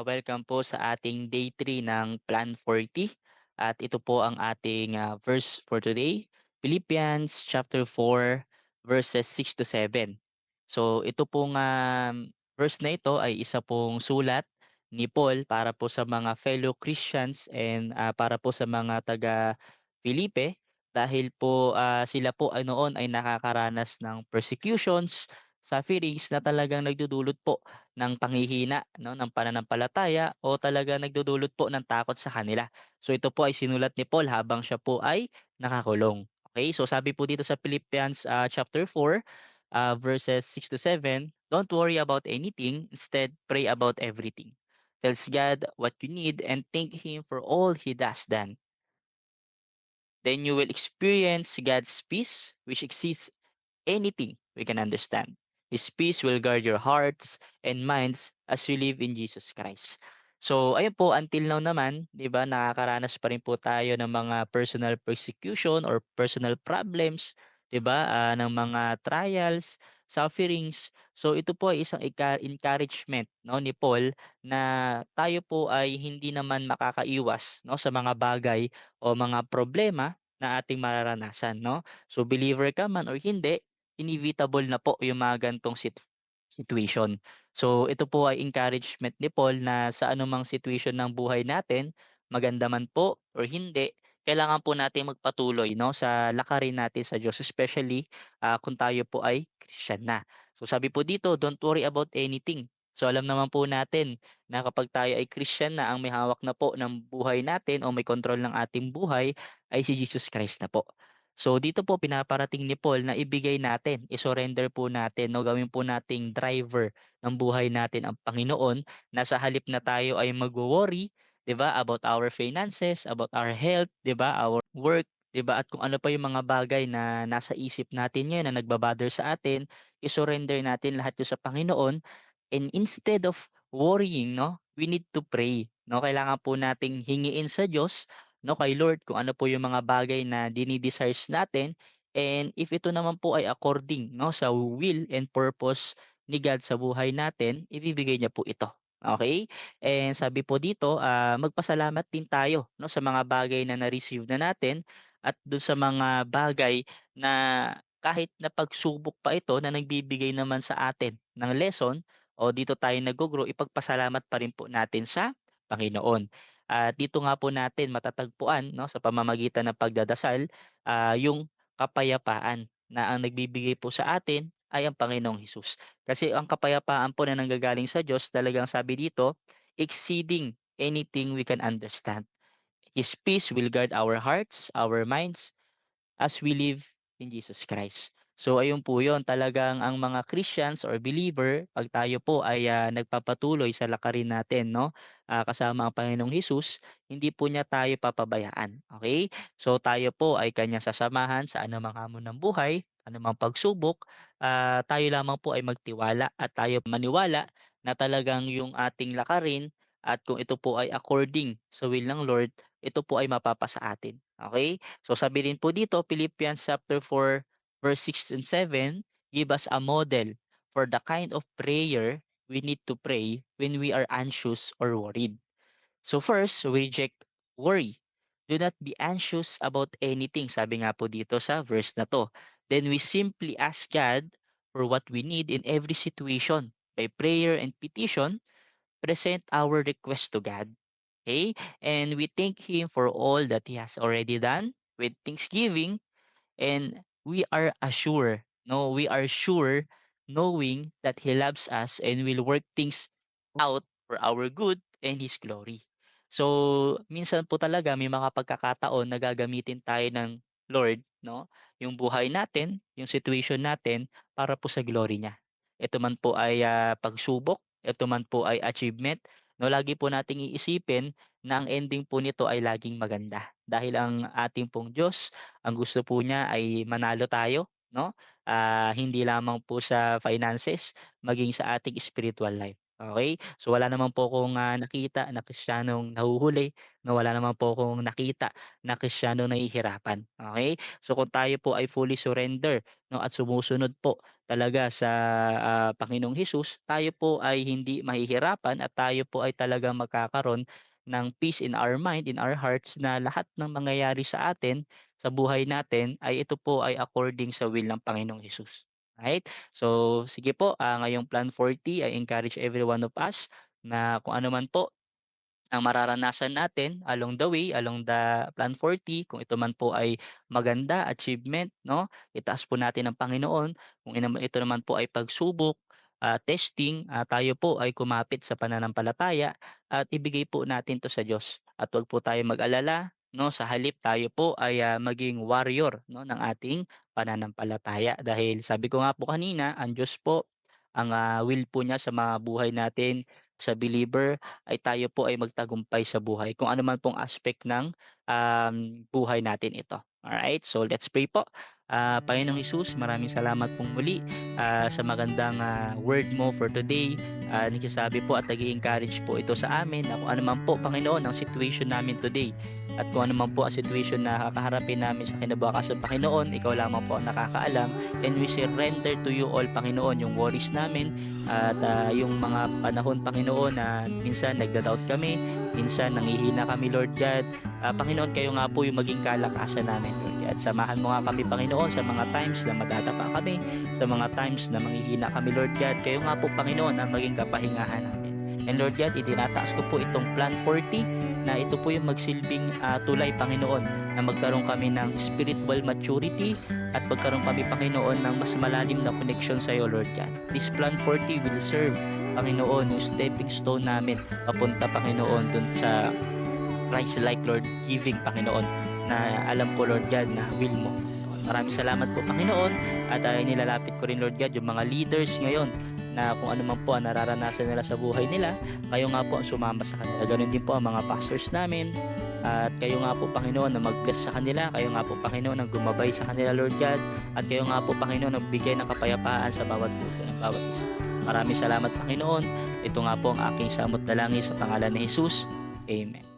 welcome po sa ating day 3 ng Plan 40 at ito po ang ating verse for today, Philippians chapter 4 verses 6 to 7. So ito pong verse na ito ay isa pong sulat ni Paul para po sa mga fellow Christians and para po sa mga taga Filipe dahil po sila po ay noon ay nakakaranas ng persecutions, sufferings na talagang nagdudulot po ng panghihina 'no, ng pananampalataya o talaga nagdudulot po ng takot sa kanila. So ito po ay sinulat ni Paul habang siya po ay nakakulong. Okay, so sabi po dito sa Philippians, chapter 4, verses 6 to 7, "Don't worry about anything, instead pray about everything. Tells God what you need and thank Him for all He does done. Then you will experience God's peace, which exceeds anything we can understand. His peace will guard your hearts and minds as we live in Jesus Christ." So, ayun po, until now naman, 'di ba, nakakaranas pa rin po tayo ng mga personal persecution or personal problems, 'di ba, ng mga trials, sufferings. So, ito po ay isang encouragement, no, ni Paul na tayo po ay hindi naman makakaiwas, no, sa mga bagay o mga problema na ating mararanasan, no. So, believer ka man or hindi, inevitable na po yung mga ganitong situation. So ito po ay encouragement ni Paul na sa anumang situation ng buhay natin, maganda man po or hindi, kailangan po natin magpatuloy 'no sa lakarin natin sa Diyos, especially kung tayo po ay Christian na. So sabi po dito, don't worry about anything. So alam naman po natin na kapag tayo ay Christian na, ang may hawak na po ng buhay natin o may kontrol ng ating buhay ay si Jesus Christ na po. So dito po pinaparating ni Paul na ibigay natin, i-surrender po natin 'no, gawin po nating driver ng buhay natin ang Panginoon, na sa halip na tayo ay magwo-worry, 'di ba, about our finances, about our health, 'di ba, our work, 'di ba, at kung ano pa yung mga bagay na nasa isip natin ngayon na nagba sa atin, i-surrender natin lahat 'yun sa Panginoon. And instead of worrying 'no, we need to pray 'no. Kailangan po nating hingiin sa Diyos 'no, kay Lord kung ano po yung mga bagay na dini-desires natin, and if ito naman po ay according 'no, sa will and purpose ni God sa buhay natin, ibibigay niya po ito, okay. And sabi po dito, magpasalamat din tayo 'no, sa mga bagay na na-receive na natin at dun sa mga bagay na kahit na pagsubok pa ito na nagbibigay naman sa atin ng lesson o dito tayo naggo-grow, ipagpasalamat pa rin po natin sa Panginoon. At dito nga po natin matatagpuan 'no, sa pamamagitan ng pagdadasal, yung kapayapaan na ang nagbibigay po sa atin ay ang Panginoong Hesus. Kasi ang kapayapaan po na nanggagaling sa Diyos, talagang sabi dito, exceeding anything we can understand. His peace will guard our hearts, our minds, as we live in Jesus Christ. So ayun po 'yon, talagang ang mga Christians or believer 'pag tayo po ay nagpapatuloy sa lakarin natin 'no, kasama ang Panginoong Hesus, hindi po niya tayo papabayaan, okay. So tayo po ay kanyang sasamahan sa anumang hamon ng buhay, anumang pagsubok, tayo lamang po ay magtiwala at tayo maniwala na talagang yung ating lakarin at kung ito po ay according sa will ng Lord, ito po ay mapapasa atin, okay. So sabi rin po dito, Philippians chapter 4 verse 6 and 7 give us a model for the kind of prayer we need to pray when we are anxious or worried. So first, we reject worry. Do not be anxious about anything, sabi nga po dito sa verse na to. Then we simply ask God for what we need in every situation. By prayer and petition, present our request to God. Okay? And we thank Him for all that He has already done with thanksgiving, and we are assured, no, we are sure knowing that He loves us and will work things out for our good and His glory. So, minsan po talaga may mga pagkakataon na gagamitin tayo ng Lord, no? Yung buhay natin, yung situation natin para po sa glory niya. Ito man po ay pagsubok, ito man po ay achievement, no? Lagi po nating iisipin na ang ending po nito ay laging maganda. Dahil ang ating pong Diyos, ang gusto po niya ay manalo tayo, no? Hindi lamang po sa finances, maging sa ating spiritual life. Okay, so wala naman po akong, nakita na Kristiyanong nahuhuli, 'no, wala naman po akong nakita na Kristiyanong nahihirapan, okay. So kung tayo po ay fully surrender, 'no, at sumusunod po talaga sa, Panginoong Hesus, tayo po ay hindi mahihirapan at tayo po ay talagang magkakaroon ng peace in our mind, in our hearts na lahat ng mangyayari sa atin, sa buhay natin ay ito po ay according sa will ng Panginoong Hesus, right? So, sige po, ngayong Plan 40, I encourage every one of us na kung ano man po ang mararanasan natin along the way, along the Plan 40, kung ito man po ay maganda, achievement, 'no, itaas po natin ang Panginoon. Kung ito naman po ay pagsubok, testing, tayo po ay kumapit sa pananampalataya at ibigay po natin 'to sa Diyos. At 'wag po tayong mag-alala, 'no, sa halip tayo po ay, maging warrior, 'no, ng ating pananampalataya. Dahil sabi ko nga po kanina, ang Diyos po, ang, will po niya sa mga buhay natin, sa believer ay tayo po ay magtagumpay sa buhay kung ano man pong aspect ng, buhay natin ito. Alright, so let's pray po. Panginoong Hesus, maraming salamat pong muli, sa magandang, word mo for today. Nagsasabi po at nag-e-encourage po ito sa amin na kung ano man po, Panginoon, ang situation namin today at kung ano man po ang situation na kakaharapin namin sa kinabukasan, Panginoon, ikaw lamang po ang nakakaalam, and we surrender to you all, Panginoon, yung worries namin at, yung mga panahon, Panginoon, na minsan nagda-doubt kami, minsan nanghihina kami, Lord God. Panginoon, kayo nga po yung maging kalakasan namin, Lord God. Samahan mo nga kami, Panginoon, sa mga times na madadapa kami, sa mga times na manghihina kami, Lord God. Kayo nga po, Panginoon, ang maging kapahingahan namin. And Lord God, itinataas ko po itong Plan 40 na ito po yung magsilbing, tulay, Panginoon, na magkaroon kami ng spiritual maturity at magkaroon kami, Panginoon, ng mas malalim na connection sa iyo, Lord God. This Plan 40 will serve, Panginoon, yung stepping stone namin papunta, Panginoon, dun sa Christ-like, Lord, giving, Panginoon, na alam ko, Lord God, na will mo. Maraming salamat po, Panginoon, at, nilalapit ko rin, Lord God, yung mga leaders ngayon na kung ano man po ang nararanasan nila sa buhay nila, kayo nga po ang sumama sa kanila. Ganoon din po ang mga pastors namin, at kayo nga po, Panginoon, na mag-bless sa kanila. Kayo nga po, Panginoon, ang gumabay sa kanila, Lord God. At kayo nga po, Panginoon, ang bigay ng kapayapaan sa bawat puso ng bawat isa. Maraming salamat, Panginoon. Ito nga po ang aking samot dalangin sa pangalan ni Jesus. Amen.